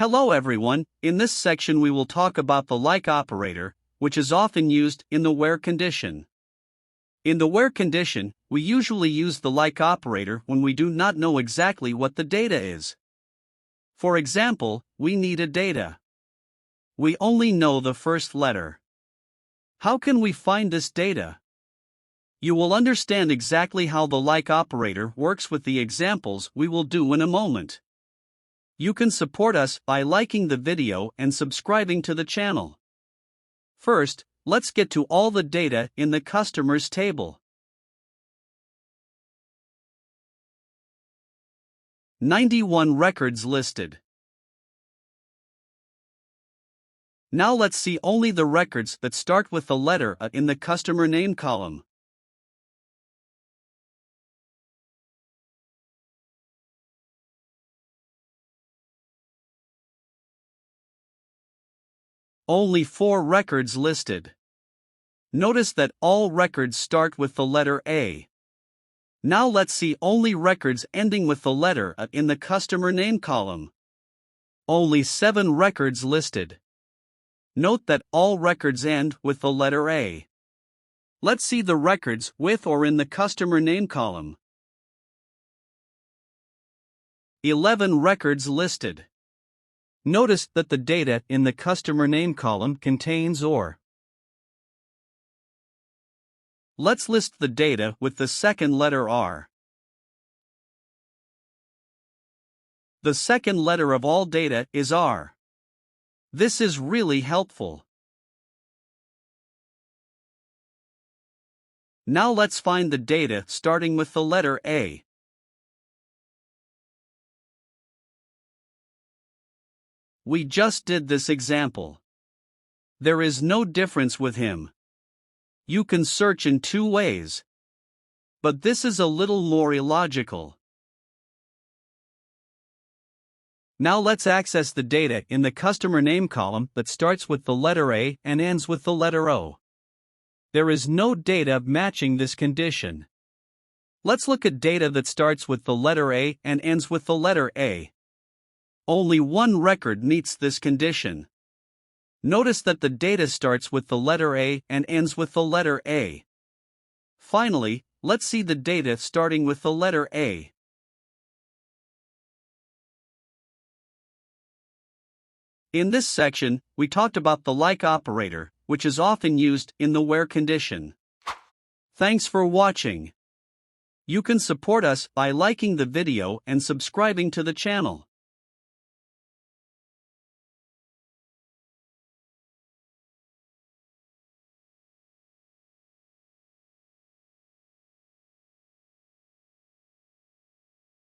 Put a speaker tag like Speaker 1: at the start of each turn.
Speaker 1: Hello everyone, in this section we will talk about the like operator, which is often used in the where condition. In the where condition, we usually use the like operator when we do not know exactly what the data is. For example, we need a data. We only know the first letter. How can we find this data? You will understand exactly how the like operator works with the examples we will do in a moment. You can support us by liking the video and subscribing to the channel. First, let's get to all the data in the customers table. 91 records listed. Now let's see only the records that start with the letter A in the customer name column. Only 4 records listed. Notice that all records start with the letter A. Now let's see only records ending with the letter A in the customer name column. Only 7 records listed. Note that all records end with the letter A. Let's see the records with or in the customer name column. 11 records listed. Notice that the data in the customer name column contains OR. Let's list the data with the second letter R. The second letter of all data is R. This is really helpful. Now let's find the data starting with the letter A. We just did this example. There is no difference with him. You can search in 2 ways. But this is a little more illogical. Now let's access the data in the customer name column that starts with the letter A and ends with the letter O. There is no data matching this condition. Let's look at data that starts with the letter A and ends with the letter A. Only one record meets this condition. Notice that the data starts with the letter A and ends with the letter A. Finally, let's see the data starting with the letter A. In this section, we talked about the like operator, which is often used in the where condition. Thanks for watching. You can support us by liking the video and subscribing to the channel.